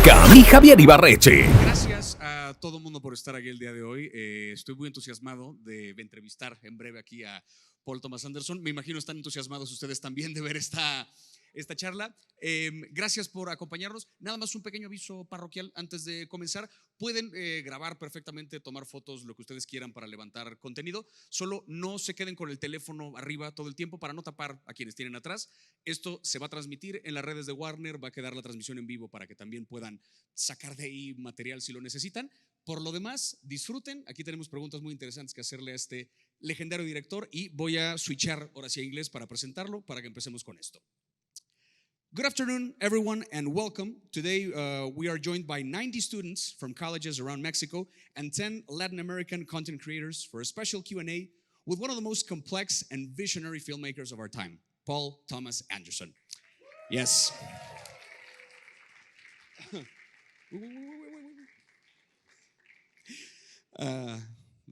Latinoamérica y Javier Ibarreche. Gracias a todo el mundo por estar aquí el día de hoy. Estoy muy entusiasmado de entrevistar en breve aquí a Paul Thomas Anderson. Me imagino están entusiasmados ustedes también de ver esta charla. Gracias por acompañarnos. Nada más un pequeño aviso parroquial antes de comenzar. Pueden grabar perfectamente, tomar fotos, lo que ustedes quieran para levantar contenido. Solo no se queden con el teléfono arriba todo el tiempo para no tapar a quienes tienen atrás. Esto se va a transmitir en las redes de Warner. Va a quedar la transmisión en vivo para que también puedan sacar de ahí material si lo necesitan. Por lo demás, disfruten. Aquí tenemos preguntas muy interesantes que hacerle a este legendario director y voy a switchar ahora sí a inglés para presentarlo, para que empecemos con esto. Good afternoon, everyone, and welcome. Today, we are joined by 90 students from colleges around Mexico and 10 Latin American content creators for a special Q&A with one of the most complex and visionary filmmakers of our time, Paul Thomas Anderson. Yes. A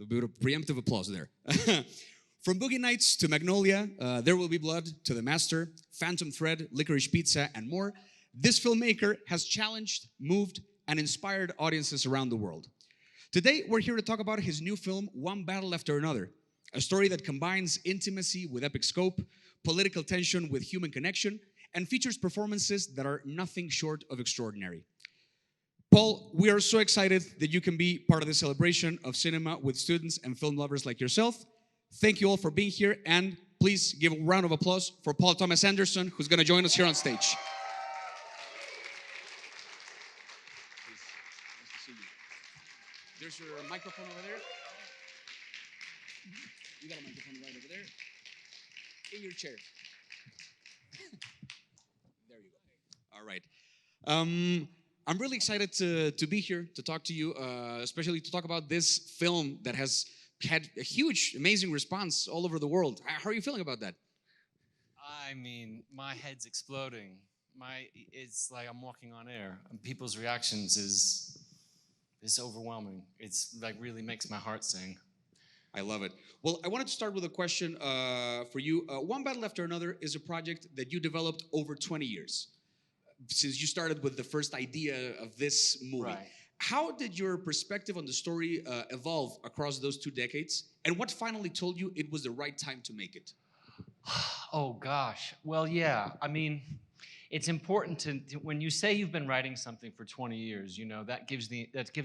bit of preemptive applause there. From Boogie Nights to Magnolia, There Will Be Blood to The Master, Phantom Thread, Licorice Pizza, and more, this filmmaker has challenged, moved, and inspired audiences around the world. Today, we're here to talk about his new film, One Battle After Another, a story that combines intimacy with epic scope, political tension with human connection, and features performances that are nothing short of extraordinary. Paul, we are so excited that you can be part of the celebration of cinema with students and film lovers like yourself. Thank you all for being here, and please give a round of applause for Paul Thomas Anderson, who's going to join us here on stage. Nice to see you. There's your microphone over there. You got a microphone right over there. In your chair. There you go. All right. I'm really excited to be here to talk to you, especially to talk about this film that has had a huge, amazing response all over the world. How are you feeling about that? I mean, my head's exploding. It's like I'm walking on air. And people's reactions is overwhelming. It's like really makes my heart sing. I love it. Well, I wanted to start with a question for you. One Battle After Another is a project that you developed over 20 years. Since you started with the first idea of this movie. Right. How did your perspective on the story evolve across those 2 decades? And what finally told you it was the right time to make it? Oh, gosh. Well, yeah. I mean, it's important to when you say you've been writing something for 20 years, you know, that gives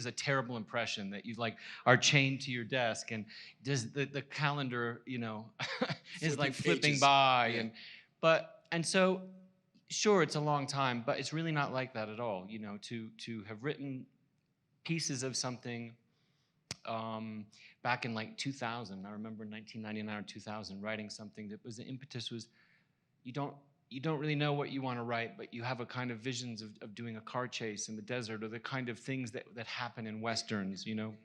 a terrible impression that you like are chained to your desk and does the calendar, you know, is like flipping by. Yeah. And so sure, it's a long time, but it's really not like that at all. You know, to have written pieces of something back in like 2000. I remember 1999 or 2000 writing something that was the impetus was you don't really know what you want to write, but you have a kind of visions of doing a car chase in the desert or the kind of things that happen in westerns, you know.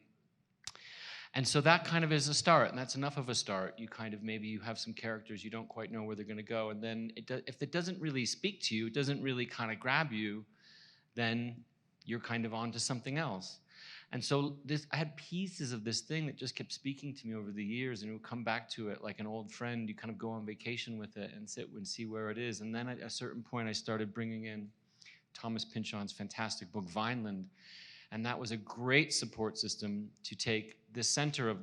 And so that kind of is a start, and that's enough of a start. You kind of maybe you have some characters you don't quite know where they're going to go, and then if it doesn't really speak to you, it doesn't really kind of grab you, then you're kind of on to something else. And so I had pieces of this thing that just kept speaking to me over the years, and it would come back to it like an old friend. You kind of go on vacation with it and sit and see where it is. And then at a certain point, I started bringing in Thomas Pynchon's fantastic book, Vineland. And that was a great support system to take the center of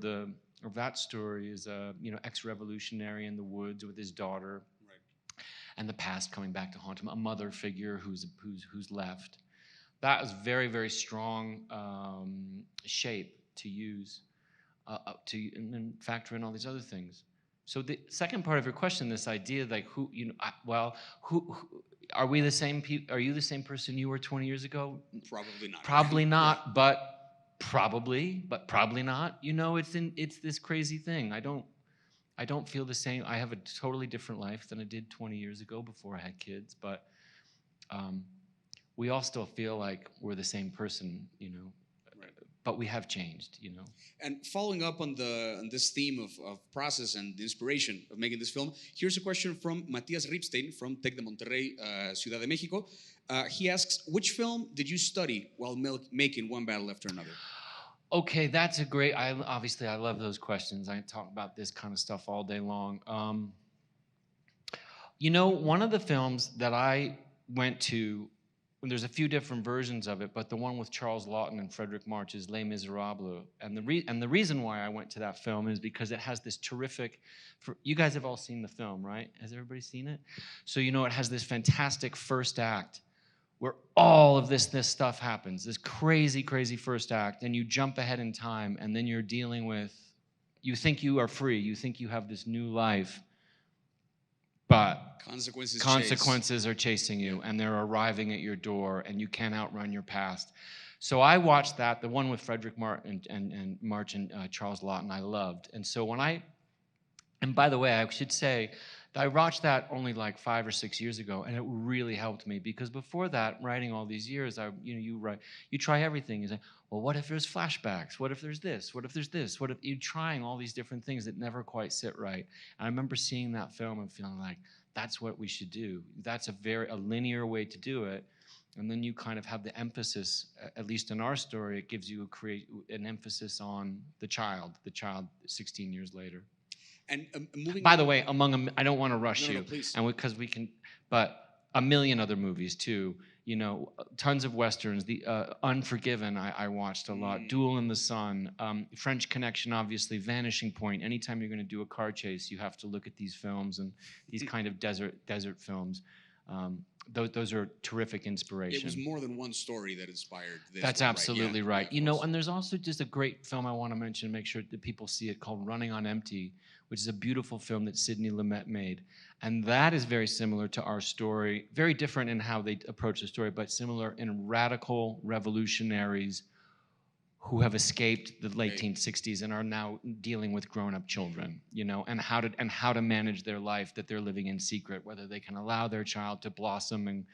that story is a ex-revolutionary in the woods with his daughter, right, and the past coming back to haunt him, a mother figure who's left. That was very, very strong shape to use and then factor in all these other things. So the second part of your question, this idea like who are we the same people? Are you the same person you were 20 years ago? Probably not. Probably not, but probably not. You know, it's this crazy thing. I don't feel the same. I have a totally different life than I did 20 years ago before I had kids, but we all still feel like we're the same person, you know. Right. But we have changed, you know. And following up on this theme of process and the inspiration of making this film, here's a question from Matías Ripstein from Tec de Monterrey, Ciudad de México. He asks, which film did you study while making One Battle After Another? Okay, that's a great, I love those questions. I talk about this kind of stuff all day long. You know, one of the films that I went to there's a few different versions of it, but the one with Charles Laughton and Frederick March is Les Miserables. And the reason why I went to that film is because it has this terrific, you guys have all seen the film, right? Has everybody seen it? So you know it has this fantastic first act where all of this stuff happens, this crazy, crazy first act, and you jump ahead in time, and then you're dealing with, you think you are free, you think you have this new life, but consequences are chasing you, and they're arriving at your door, and you can't outrun your past. So I watched that, the one with Frederick March and Charles Laughton, I loved. And so and by the way, I should say, I watched that only like 5 or 6 years ago, and it really helped me, because before that, writing all these years, you try everything. You say, well, what if there's flashbacks? What if there's this? What if there's this? What if you're trying all these different things that never quite sit right? And I remember seeing that film and feeling like, that's what we should do. That's a linear way to do it. And then you kind of have the emphasis, at least in our story, it gives you an emphasis on the child 16 years later. And moving. By the way, I don't want to rush you, no, please. and because we can, but a million other movies too. You know, tons of westerns. The Unforgiven, I watched a lot. Duel in the Sun, French Connection, obviously. Vanishing Point. Anytime you're going to do a car chase, you have to look at these films and these kind of desert films. Those are terrific inspiration. It was more than one story that inspired this. That's one, absolutely right. right. You know, and there's also just a great film I want to mention, make sure that people see it, called Running on Empty, which is a beautiful film that Sidney Lumet made. And that is very similar to our story, very different in how they approach the story, but similar in radical revolutionaries who have escaped the late 1960s and are now dealing with grown-up children, you know, and how to manage their life that they're living in secret, whether they can allow their child to blossom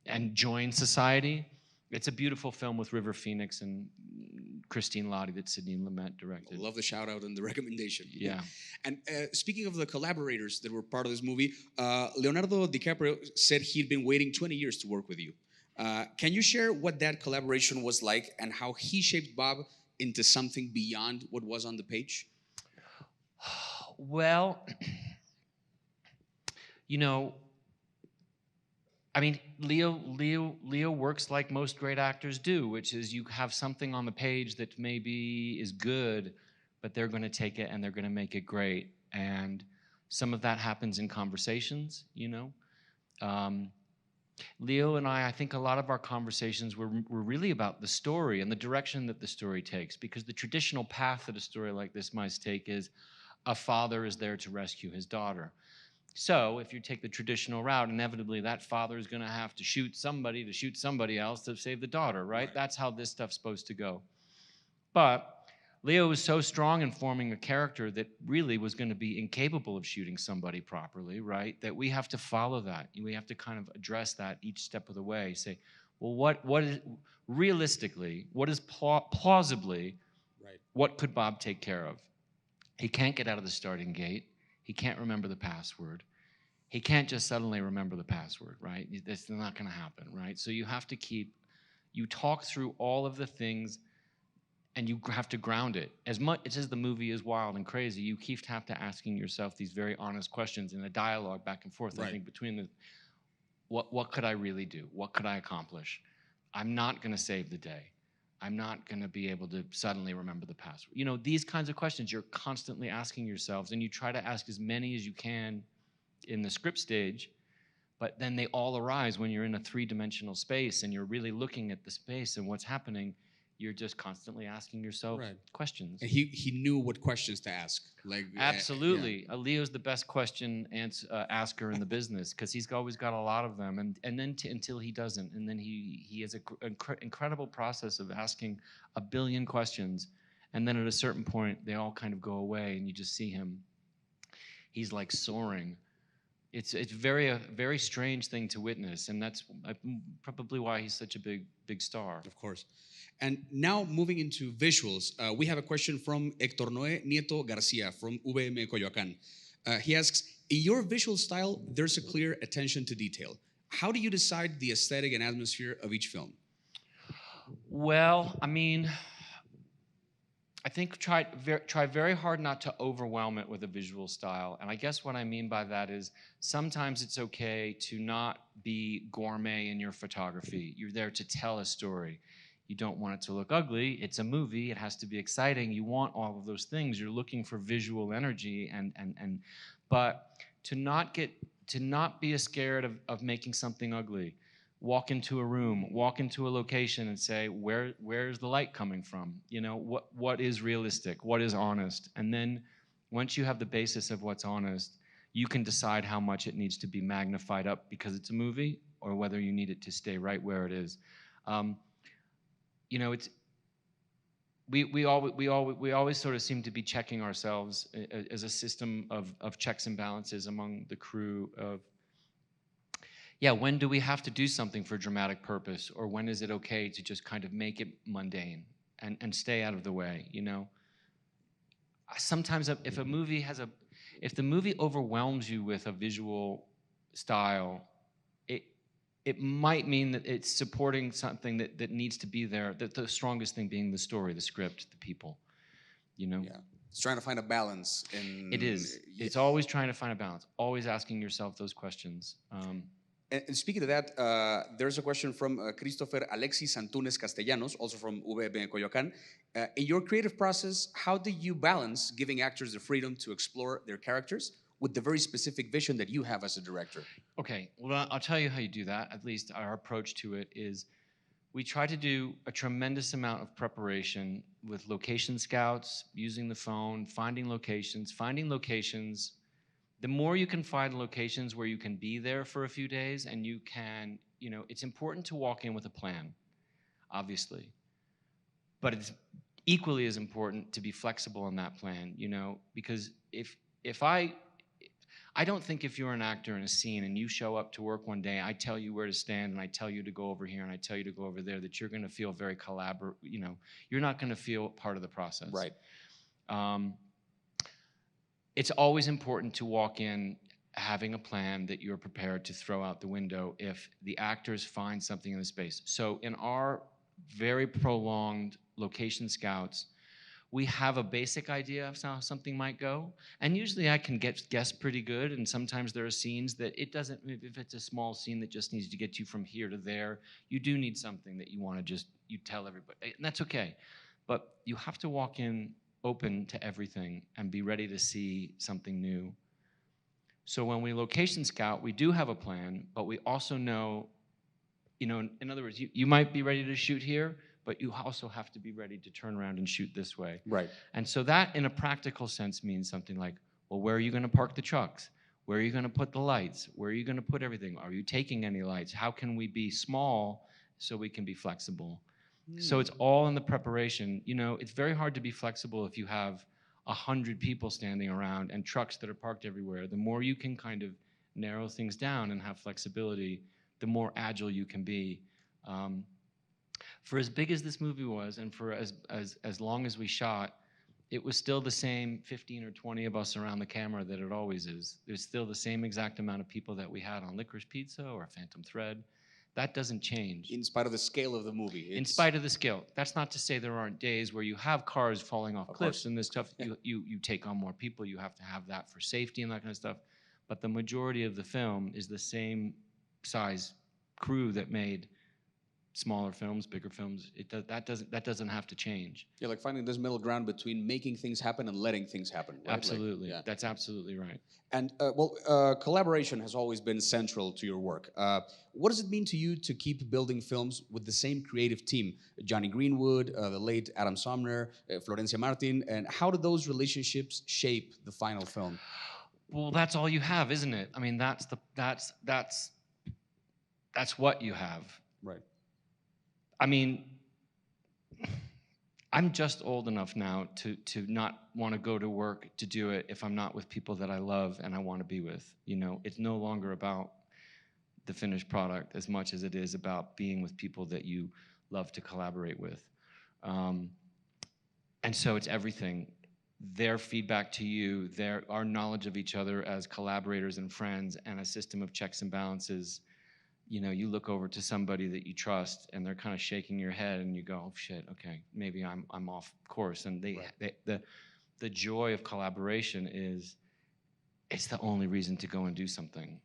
and join society. It's a beautiful film with River Phoenix and Christine Lottie that Sidney Lumet directed. I love the shout out and the recommendation. Yeah. And speaking of the collaborators that were part of this movie, Leonardo DiCaprio said he'd been waiting 20 years to work with you. Can you share what that collaboration was like and how he shaped Bob into something beyond what was on the page? Well, you know, I mean, Leo works like most great actors do, which is you have something on the page that maybe is good, but they're going to take it and they're going to make it great. And some of that happens in conversations, you know. Leo and I think a lot of our conversations were really about the story and the direction that the story takes, because the traditional path that a story like this might take is a father is there to rescue his daughter. So if you take the traditional route, inevitably that father is going to have to shoot somebody else to save the daughter, right? That's how this stuff's supposed to go. But Leo was so strong in forming a character that really was going to be incapable of shooting somebody properly, right? That we have to follow that. We have to kind of address that each step of the way. Say, well, what is realistically, what is plausibly, what could Bob take care of? He can't get out of the starting gate. He can't remember the password. He can't just suddenly remember the password, right? That's not going to happen, right? So you have to you talk through all of the things, and you have to ground it. As much as the movie is wild and crazy, you have to asking yourself these very honest questions in a dialogue back and forth, I think, between what could I really do? What could I accomplish? I'm not going to save the day. I'm not going to be able to suddenly remember the password. You know, these kinds of questions you're constantly asking yourselves, and you try to ask as many as you can in the script stage, but then they all arise when you're in a three-dimensional space and you're really looking at the space and what's happening. You're just constantly asking yourself questions. And he knew what questions to ask. Like absolutely, Leo's the best question asker in the business, because he's always got a lot of them, and then until he doesn't, and then he has an incredible process of asking a billion questions, and then at a certain point they all kind of go away, and you just see him. He's like soaring. It's a very strange thing to witness, and that's probably why he's such a big star. Of course. And now moving into visuals, we have a question from Hector Noé Nieto Garcia from UVM Coyoacán. He asks, in your visual style, there's a clear attention to detail. How do you decide the aesthetic and atmosphere of each film? Well, I mean, I think try very hard not to overwhelm it with a visual style. And I guess what I mean by that is sometimes it's okay to not be gourmet in your photography. You're there to tell a story. You don't want it to look ugly. It's a movie. It has to be exciting. You want all of those things. You're looking for visual energy but to not be scared of making something ugly. Walk into a room, walk into a location and say, where's the light coming from? You know, what is realistic? What is honest? And then once you have the basis of what's honest, you can decide how much it needs to be magnified up because it's a movie or whether you need it to stay right where it is. You know, it's we always sort of seem to be checking ourselves as a system of checks and balances among the crew of, yeah, when do we have to do something for dramatic purpose, or when is it okay to just kind of make it mundane and stay out of the way, you know? Sometimes if the movie overwhelms you with a visual style, it might mean that it's supporting something that needs to be there, that the strongest thing being the story, the script, the people, you know? Yeah. It's trying to find a balance. It is. It's always trying to find a balance, always asking yourself those questions. And speaking of that, there's a question from Christopher Alexis Antunes Castellanos, also from UVB in Coyoacán. In your creative process, how do you balance giving actors the freedom to explore their characters with the very specific vision that you have as a director? Okay, well, I'll tell you how you do that. At least our approach to it is we try to do a tremendous amount of preparation with location scouts, using the phone, finding locations. The more you can find locations where you can be there for a few days and you can, you know, it's important to walk in with a plan, obviously. But it's equally as important to be flexible in that plan, you know, because I don't think if you're an actor in a scene and you show up to work one day, I tell you where to stand and I tell you to go over here and I tell you to go over there, that you're going to feel very you know, you're not going to feel part of the process. Right. It's always important to walk in having a plan that you're prepared to throw out the window if the actors find something in the space. So in our very prolonged location scouts, we have a basic idea of how something might go, and usually I can guess pretty good, and sometimes there are scenes that it doesn't, if it's a small scene that just needs to get you from here to there, you do need something that you want to you tell everybody, and that's okay. But you have to walk in open to everything and be ready to see something new. So when we location scout, we do have a plan, but we also know, you know, in other words, you might be ready to shoot here, but you also have to be ready to turn around and shoot this way. Right. And so that, in a practical sense, means something like, well, where are you going to park the trucks? Where are you going to put the lights? Where are you going to put everything? Are you taking any lights? How can we be small so we can be flexible? So it's all in the preparation. You know, it's very hard to be flexible if you have 100 people standing around and trucks that are parked everywhere. The more you can kind of narrow things down and have flexibility, the more agile you can be. For as big as this movie was, and for as long as we shot, it was still the same 15 or 20 of us around the camera that it always is. There's still the same exact amount of people that we had on Licorice Pizza or Phantom Thread. That doesn't change. In spite of the scale of the movie. In spite of the scale. That's not to say there aren't days where you have cars falling off cliffs and this stuff. Yeah. You take on more people. You have to have that for safety and that kind of stuff. But the majority of the film is the same size crew that made smaller films, bigger films. That doesn't have to change. Yeah, like finding this middle ground between making things happen and letting things happen. Right? Absolutely. Like, yeah. That's absolutely right. And collaboration has always been central to your work. What does it mean to you to keep building films with the same creative team? Jonny Greenwood, the late Adam Sumner, Florencia Martin, and how do those relationships shape the final film? Well, that's all you have, isn't it? I mean, that's what you have. Right. I mean, I'm just old enough now to not want to go to work to do it if I'm not with people that I love and I want to be with. You know, it's no longer about the finished product as much as it is about being with people that you love to collaborate with. And so it's everything. Their feedback to you, our knowledge of each other as collaborators and friends, and a system of checks and balances you know, you look over to somebody that you trust and they're kind of shaking your head and you go, oh shit, okay, maybe I'm off course. And the joy of collaboration is, it's the only reason to go and do something.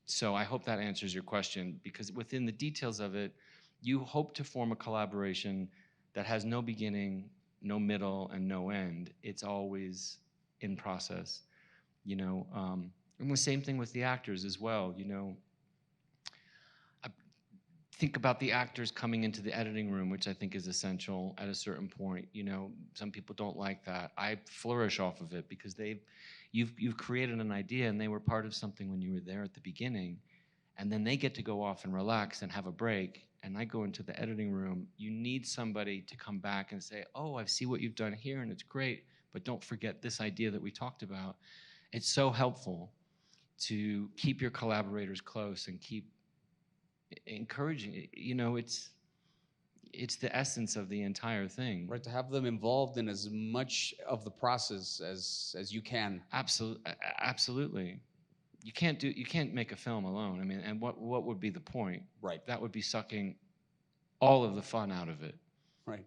So I hope that answers your question, because within the details of it, you hope to form a collaboration that has no beginning, no middle, and no end. It's always in process, you know. And the same thing with the actors as well, you know. I think about the actors coming into the editing room, which I think is essential at a certain point. You know, some people don't like that. I flourish off of it because you've created an idea and they were part of something when you were there at the beginning, and then they get to go off and relax and have a break, and I go into the editing room. You need somebody to come back and say, oh, I see what you've done here and it's great, but don't forget this idea that we talked about. It's so helpful to keep your collaborators close and keep encouraging it. You know, it's the essence of the entire thing. Right, to have them involved in as much of the process as you can. Absolutely. You can't make a film alone. I mean, and what would be the point? Right. That would be sucking all of the fun out of it. Right.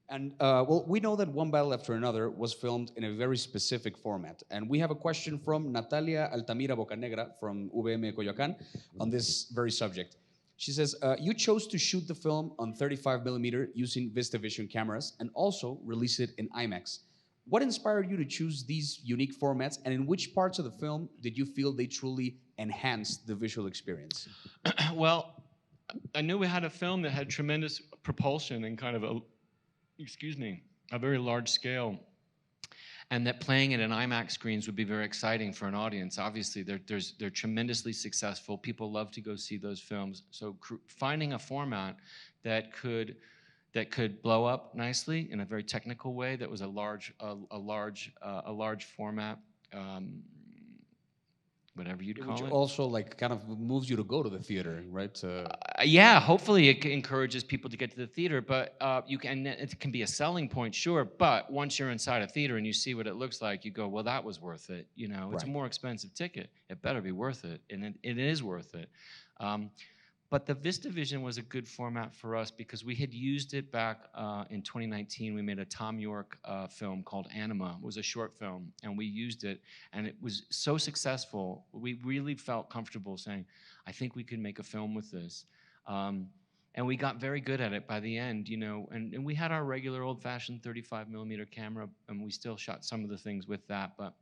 And well, we know that One Battle After Another was filmed in a very specific format. And we have a question from Natalia Altamira Bocanegra from UVM Coyoacán on this very subject. She says, you chose to shoot the film on 35 millimeter using VistaVision cameras and also release it in IMAX. What inspired you to choose these unique formats, and in which parts of the film did you feel they truly enhanced the visual experience? Well, I knew we had a film that had tremendous propulsion and kind of a very large scale, and that playing it in IMAX screens would be very exciting for an audience. Obviously, they're tremendously successful. People love to go see those films. So finding a format that could blow up nicely in a very technical way, that was a large format, whatever you'd call Which it. also like kind of moves you to go to the theater, right? Yeah, hopefully it encourages people to get to the theater, but it can be a selling point, sure, but once you're inside a theater and you see what it looks like, you go, well, that was worth it. You know, it's a more expensive ticket. It better be worth it, and it is worth it. But the VistaVision was a good format for us because we had used it back in 2019. We made a Tom York film called Anima. It was a short film, and we used it, and it was so successful. We really felt comfortable saying, I think we could make a film with this. And we got very good at it by the end, you know, and we had our regular old-fashioned 35 millimeter camera, and we still shot some of the things with that, but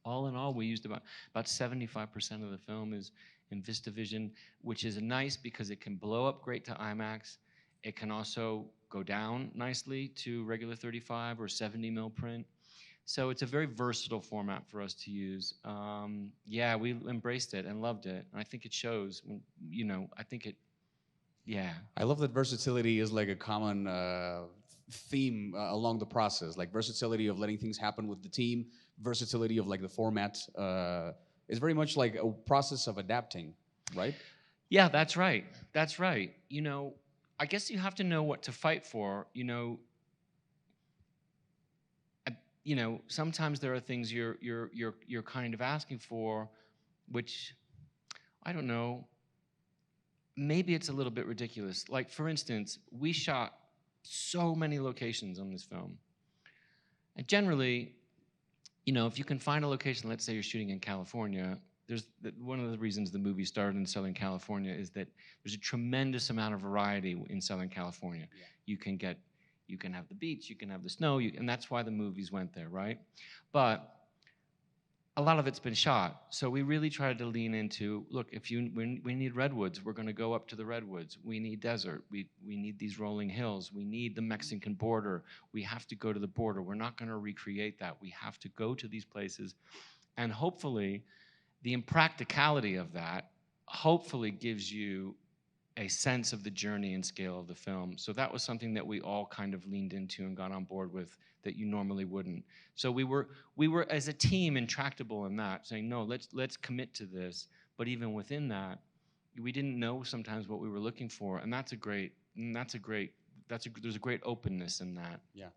all in all, we used about 75% of the film is in VistaVision, which is nice because it can blow up great to IMAX. It can also go down nicely to regular 35 or 70 mil print. So it's a very versatile format for us to use. Yeah, we embraced it and loved it. And I think it shows, you know, yeah. I love that versatility is like a common theme along the process, like versatility of letting things happen with the team, versatility of like the format. It's very much like a process of adapting, right? Yeah, that's right. That's right. You know, I guess you have to know what to fight for. You know, sometimes there are things you're kind of asking for, which I don't know. Maybe it's a little bit ridiculous. Like, for instance, we shot so many locations on this film, and generally, you know, if you can find a location, let's say you're shooting in California, one of the reasons the movie started in Southern California is that there's a tremendous amount of variety in Southern California. Yeah. You can have the beach, you can have the snow, and that's why the movies went there, right? But a lot of it's been shot, so we really tried to lean into, look, we need redwoods, we're going to go up to the redwoods. We need desert, we need these rolling hills, we need the Mexican border, we have to go to the border. We're not going to recreate that. We have to go to these places, and hopefully the impracticality of that hopefully gives you a sense of the journey and scale of the film. So that was something that we all kind of leaned into and got on board with that you normally wouldn't. So we were as a team intractable in that, saying, no, let's commit to this. But even within that, we didn't know sometimes what we were looking for, and there's a great openness in that. Yeah.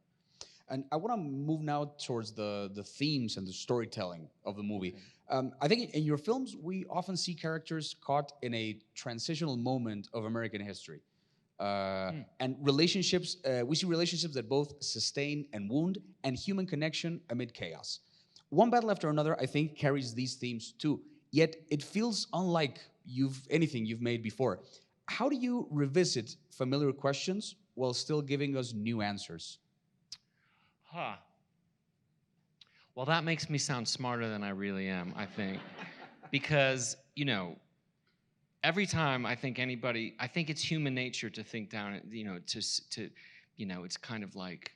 And I want to move now towards the themes and the storytelling of the movie. I think in your films, we often see characters caught in a transitional moment of American history. And relationships, we see relationships that both sustain and wound, and human connection amid chaos. One battle after another, I think, carries these themes too. Yet it feels unlike anything you've made before. How do you revisit familiar questions while still giving us new answers? Huh. Well, that makes me sound smarter than I really am, I think. Because, every time I think it's human nature to think down, it's kind of like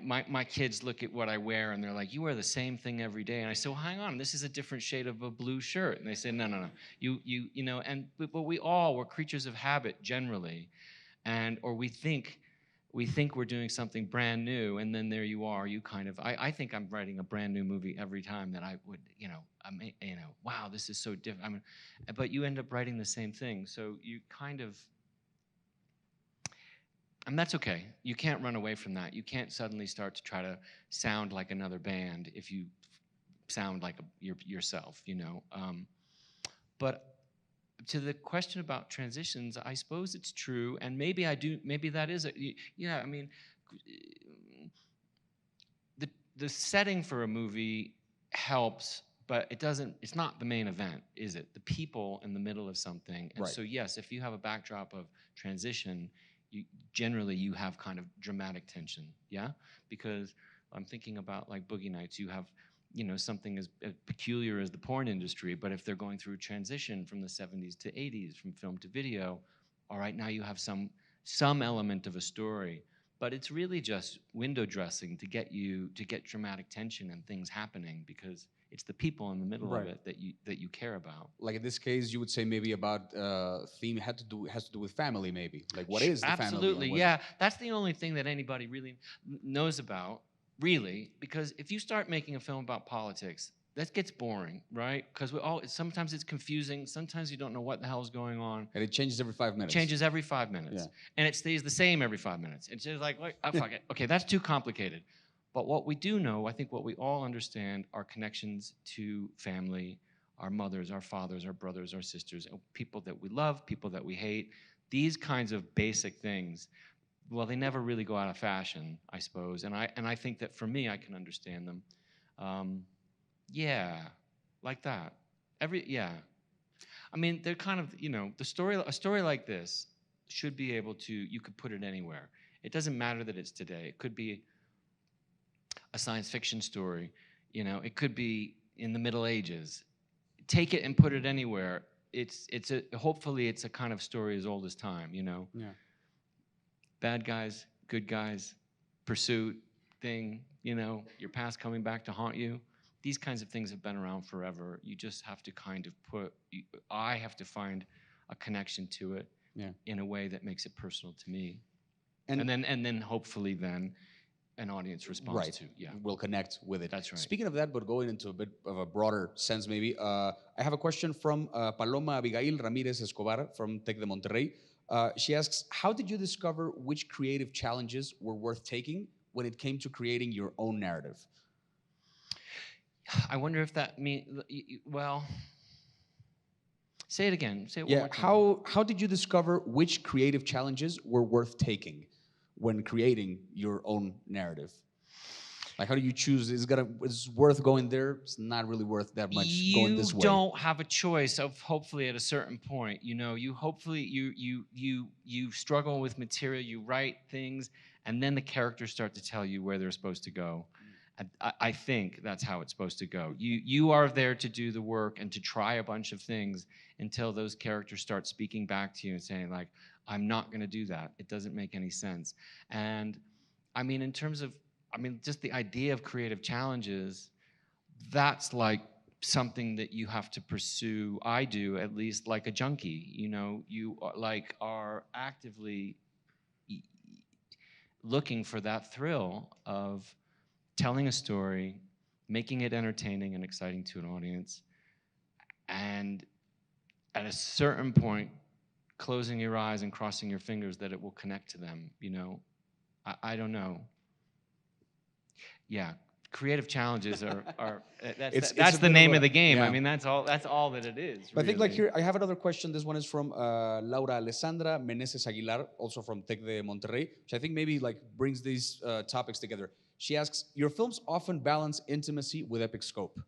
my kids look at what I wear and they're like, you wear the same thing every day. And I say, well, hang on, this is a different shade of a blue shirt. And they say, no, but we're creatures of habit generally. Or we think we're doing something brand new, and then there you are. You kind of, I think I'm writing a brand new movie every time that I would, wow, this is so different. But you end up writing the same thing, so you kind of, and that's okay. You can't run away from that. You can't suddenly start to try to sound like another band if you sound like yourself, But to the question about transitions, I suppose it's true, and maybe that is the setting for a movie helps, but it's not the main event, is it? The people in the middle of something. And Right. So yes, if you have a backdrop of transition, generally you have kind of dramatic tension, yeah? Because I'm thinking about like Boogie Nights, you have something as peculiar as the porn industry, but if they're going through a transition from the 70s to 80s, from film to video, all right, now you have some element of a story. But it's really just window dressing to get dramatic tension and things happening, because it's the people in the middle Right. of it that you care about. Like in this case, you would say maybe about theme has to do with family, maybe. Like what is the family? Absolutely, yeah. That's the only thing that anybody really knows about, really, because if you start making a film about politics, that gets boring, right? Because sometimes it's confusing. Sometimes you don't know what the hell's going on. And it changes every 5 minutes. Changes every 5 minutes. Yeah. And it stays the same every 5 minutes. It's just like oh, fuck it. Okay, that's too complicated. But what we do know, I think what we all understand, are connections to family, our mothers, our fathers, our brothers, our sisters, people that we love, people that we hate. These kinds of basic things, well, they never really go out of fashion, I suppose. And I think that for me, I can understand them. Yeah, like that. I mean, they're kind of, a story like this should be able to, you could put it anywhere. It doesn't matter that it's today. It could be a science fiction story, it could be in the Middle Ages. Take it and put it anywhere. Hopefully it's a kind of story as old as time, Yeah. Bad guys, good guys, pursuit thing, your past coming back to haunt you. These kinds of things have been around forever. You just have to kind of I have to find a connection to it in a way that makes it personal to me. And then hopefully then an audience responds to. Yeah. Will connect with it. That's right. Speaking of that, but going into a bit of a broader sense maybe, I have a question from Paloma Abigail Ramirez Escobar from Tec de Monterrey. She asks, how did you discover which creative challenges were worth taking when it came to creating your own narrative? I wonder if that means, well, say it again. Say it one more time. How did you discover which creative challenges were worth taking when creating your own narrative? Like, how do you choose? It's worth going there. It's not really worth that much going this way. You don't have a choice of hopefully at a certain point. You hopefully you struggle with material. You write things, and then the characters start to tell you where they're supposed to go. I think that's how it's supposed to go. You are there to do the work and to try a bunch of things until those characters start speaking back to you and saying, like, I'm not going to do that. It doesn't make any sense. And I mean, in terms of, just the idea of creative challenges, that's like something that you have to pursue. I do, at least, like a junkie. You are actively looking for that thrill of telling a story, making it entertaining and exciting to an audience, and at a certain point, closing your eyes and crossing your fingers that it will connect to them, I don't know. Yeah, creative challenges are It's that's a the bit name of of the game. yeah. I mean, that's all that it is. But I think like really. here, I have another question. This one is from Laura Alessandra Meneses Aguilar, also from Tec de Monterrey, which I think maybe like brings these topics together. She asks, your films often balance intimacy with epic scope.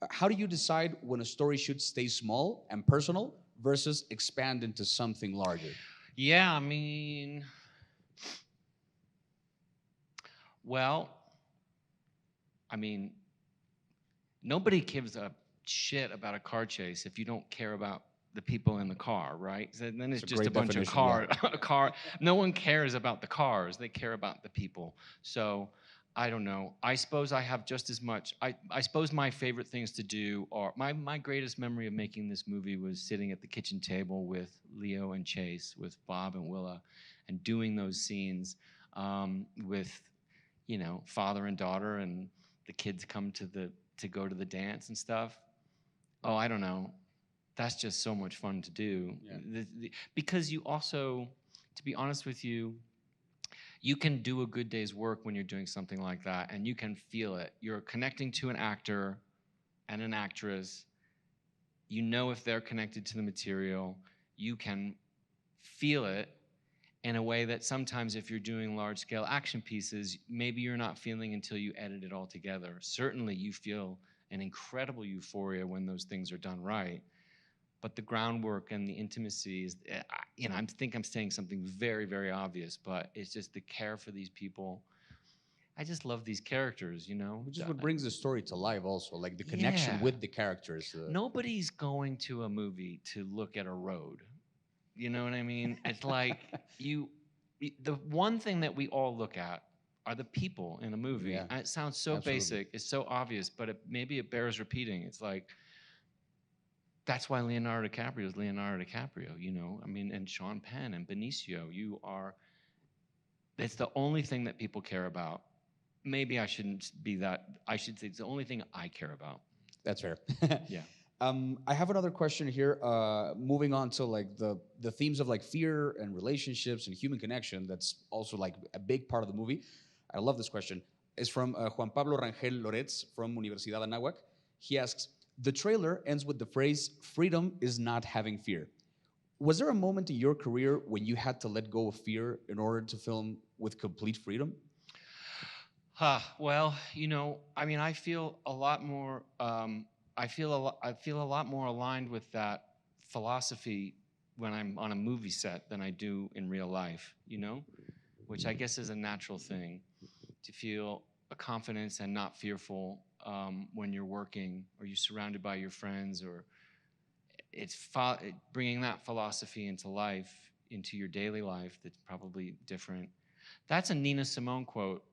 How do you decide when a story should stay small and personal versus expand into something larger? Yeah, I mean, well, I mean, nobody gives a shit about a car chase if you don't care about the people in the car, right? So then it's a just a great bunch of definition, car. No one cares about the cars; they care about the people. So I don't know. I suppose I have just as much. I suppose my favorite things to do are my greatest memory of making this movie was sitting at the kitchen table with Leo and Chase, with Bob and Willa, and doing those scenes with, you know, father and daughter, and the kids come to go to the dance and stuff. Oh, I don't know. That's just so much fun to do. Yeah. Because you also, to be honest with you, you can do a good day's work when you're doing something like that, and you can feel it. You're connecting to an actor and an actress. You know if they're connected to the material. You can feel it in a way that sometimes if you're doing large-scale action pieces, maybe you're not feeling until you edit it all together. Certainly you feel an incredible euphoria when those things are done right. But the groundwork and the intimacy is, you know, I think I'm saying something very, very obvious, but it's just the care for these people. I just love these characters, you know? Which is what brings the story to life also, like the connection Yeah. with the characters. Nobody's going to a movie to look at a road. You know what I mean? It's like the one thing that we all look at are the people in a movie. Yeah. And it sounds so Absolutely. basic, it's so obvious, but maybe it bears repeating. It's like, that's why Leonardo DiCaprio is Leonardo DiCaprio, you know? I mean, and Sean Penn and Benicio, it's the only thing that people care about. Maybe I shouldn't be that, I should say it's the only thing I care about. That's fair. Yeah. I have another question here. Moving on to like the themes of like fear and relationships and human connection. That's also like a big part of the movie. I love this question. It's from Juan Pablo Rangel Loretz from Universidad Anáhuac. He asks, the trailer ends with the phrase, freedom is not having fear. Was there a moment in your career when you had to let go of fear in order to film with complete freedom? Well, you know, I mean, I feel a lot more. I feel a lot more aligned with that philosophy when I'm on a movie set than I do in real life. You know, which I guess is a natural thing to feel a confidence and not fearful when you're working or you're surrounded by your friends, or it's bringing that philosophy into life, into your daily life. That's probably different. That's a Nina Simone quote.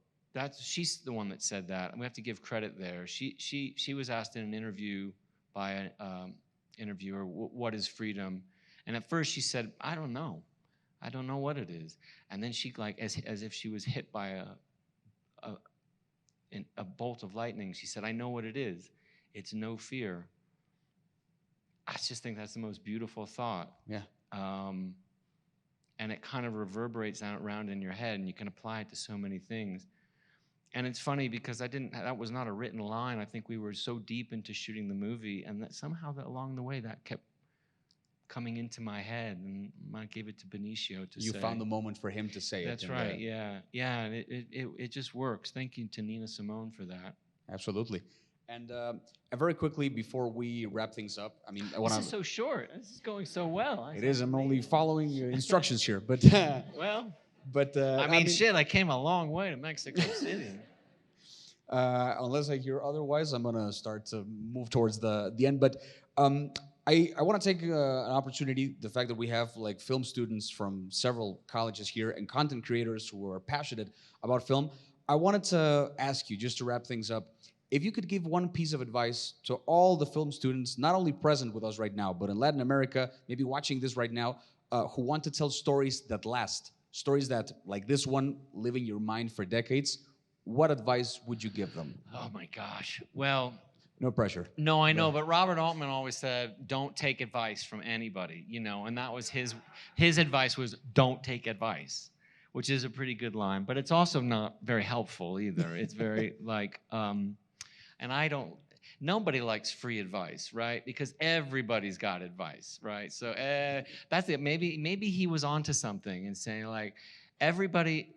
She's the one that said that, and we have to give credit there. She was asked in an interview by an interviewer, what is freedom? And at first she said, I don't know what it is. And then she, like, as if she was hit by a bolt of lightning, she said, I know what it is. It's no fear. I just think that's the most beautiful thought. Yeah. And it kind of reverberates out around in your head, and you can apply it to so many things. And it's funny because that was not a written line. I think we were so deep into shooting the movie, and that somehow along the way that kept coming into my head, and I gave it to Benicio to say. You found the moment for him to say it. That's right, yeah. Yeah, and it just works. Thank you to Nina Simone for that. Absolutely. And very quickly, before we wrap things up, I mean, This is so short. This is going so well. It is. I'm only following your instructions here, but Well, but I mean, shit, I came a long way to Mexico City. Unless I hear otherwise, I'm gonna start to move towards the end. But I want to take an opportunity, the fact that we have like film students from several colleges here and content creators who are passionate about film. I wanted to ask you, just to wrap things up, if you could give one piece of advice to all the film students, not only present with us right now, but in Latin America, maybe watching this right now, who want to tell stories that last, stories that, like this one, live in your mind for decades, what advice would you give them? Oh my gosh. Well, no pressure. No, I know, but Robert Altman always said, don't take advice from anybody, you know, and that was his advice was don't take advice, which is a pretty good line, but it's also not very helpful either. It's very like, and I don't. Nobody likes free advice, right? Because everybody's got advice, right? So that's it. Maybe he was onto something and saying like, everybody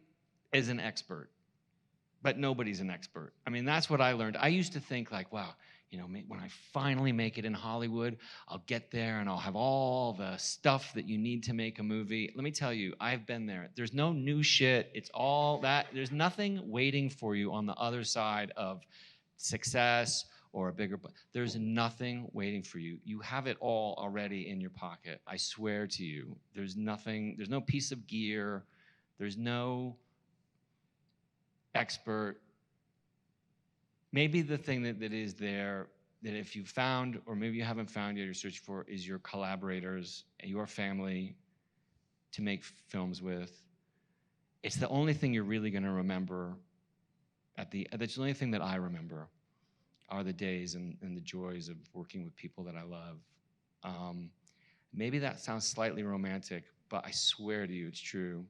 is an expert, but nobody's an expert. I mean, that's what I learned. I used to think like, wow, you know, when I finally make it in Hollywood, I'll get there and I'll have all the stuff that you need to make a movie. Let me tell you, I've been there. There's no new shit. It's all that. There's nothing waiting for you on the other side of success or a bigger. There's nothing waiting for you. You have it all already in your pocket. I swear to you. There's nothing. There's no piece of gear. There's no expert. Maybe the thing that is there, that if you found, or maybe you haven't found yet, you're searching for, is your collaborators, your family to make films with. It's the only thing you're really going to remember. That's the only thing that I remember are the days and the joys of working with people that I love. Maybe that sounds slightly romantic, but I swear to you, it's true.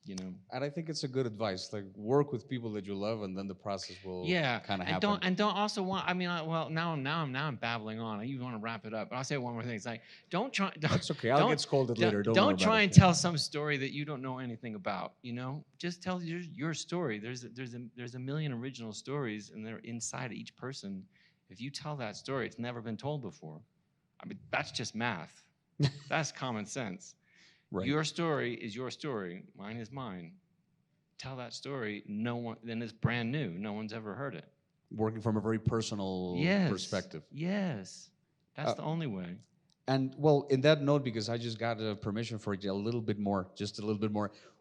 You know. And I think it's a good advice. Like, work with people that you love, and then the process will kind of happen. Don't also want. I mean, well, now I'm babbling on. You want to wrap it up, but I'll say one more thing. It's like, don't try. That's okay. I'll get scolded later. Don't try and tell some story that you don't know anything about. You know, just tell your story. There's a million original stories, and they're inside each person. If you tell that story, it's never been told before. I mean, that's just math. That's common sense. Right. Your story is your story. Mine is mine. Tell that story. No one, then it's brand new. No one's ever heard it. Working from a very personal perspective. Yes. That's the only way. And well, in that note, because I just got permission for just a little bit more.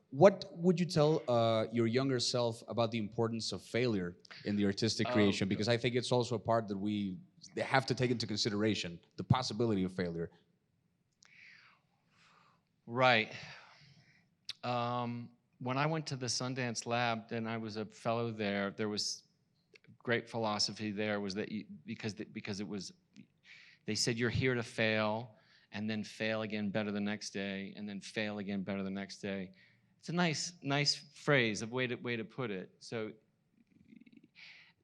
What would you tell your younger self about the importance of failure in the artistic creation? Because I think it's also a part that we have to take into consideration, the possibility of failure. Right. When I went to the Sundance Lab, and I was a fellow there, there was great philosophy there, was that because it was, they said you're here to fail, and then fail again better the next day, and then fail again better the next day. It's a nice phrase, a way to put it. So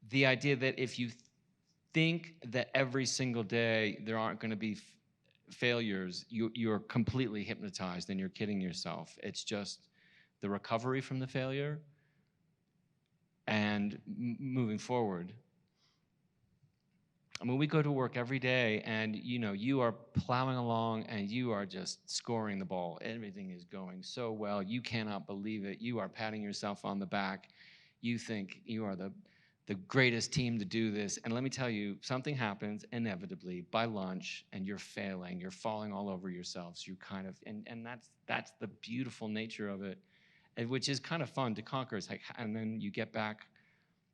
the idea that if you think that every single day there aren't going to be failures, you're completely hypnotized and you're kidding yourself. It's just the recovery from the failure and moving forward. I mean, we go to work every day and you are plowing along and you are just scoring the ball. Everything is going so well. You cannot believe it. You are patting yourself on the back. You think you are the greatest team to do this. And let me tell you, something happens inevitably by lunch and you're failing. You're falling all over yourselves. You kind of, and that's the beautiful nature of it, which is kind of fun to conquer. It's like, and then you get back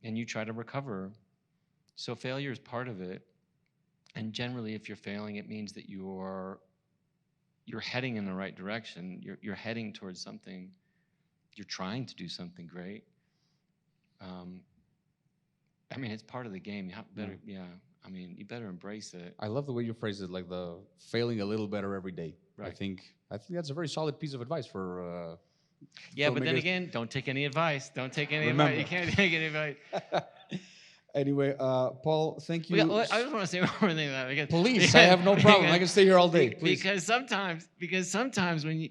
and you try to recover. So failure is part of it. And generally, if you're failing, it means that you're heading in the right direction. You're heading towards something. You're trying to do something great. I mean, it's part of the game. You better, I mean, you better embrace it. I love the way you phrase it, like the failing a little better every day. Right. I think that's a very solid piece of advice for. Yeah, but then again, don't take any advice. Don't take any advice. You can't take any advice. Anyway, Paul, thank you. I just want to say one more thing. Because, Please, I have no problem. I can stay here all day. Please. Because sometimes when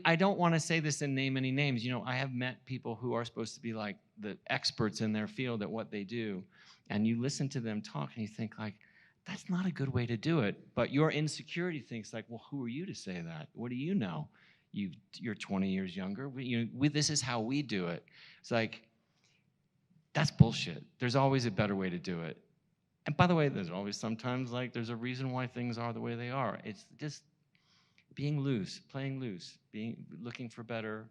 I don't want to say this and name any names. I have met people who are supposed to be like the experts in their field at what they do, and you listen to them talk and you think like, that's not a good way to do it. But your insecurity thinks like, well, who are you to say that? What do you know? You're 20 years younger. This is how we do it. It's like, that's bullshit. There's always a better way to do it. And by the way, there's always sometimes like there's a reason why things are the way they are. It's just being loose, playing loose, looking for better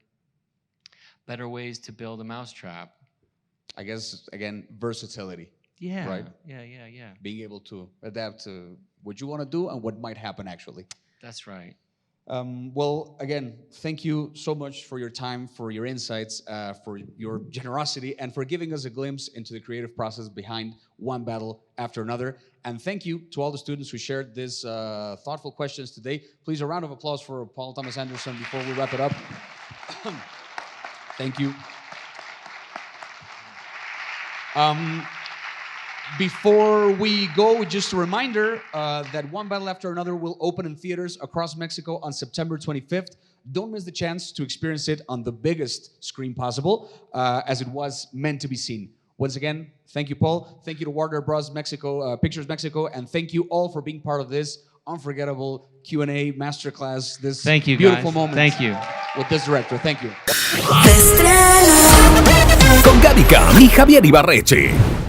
ways to build a mousetrap. I guess, again, versatility. Yeah. Right? Yeah. Being able to adapt to what you want to do and what might happen actually. That's right. Well, again, thank you so much for your time, for your insights, for your generosity, and for giving us a glimpse into the creative process behind one battle after another. And thank you to all the students who shared these thoughtful questions today. Please, a round of applause for Paul Thomas Anderson before we wrap it up. Thank you. Before we go, just a reminder that One Battle After Another will open in theaters across Mexico on September 25th. Don't miss the chance to experience it on the biggest screen possible, as it was meant to be seen. Once again, thank you, Paul. Thank you to Warner Bros. Mexico, Pictures Mexico, and thank you all for being part of this unforgettable Q&A masterclass. This Thank you, beautiful guys. moment. Thank you. With this director. Thank you. Con Gaby Cam y Javier Ibarreche.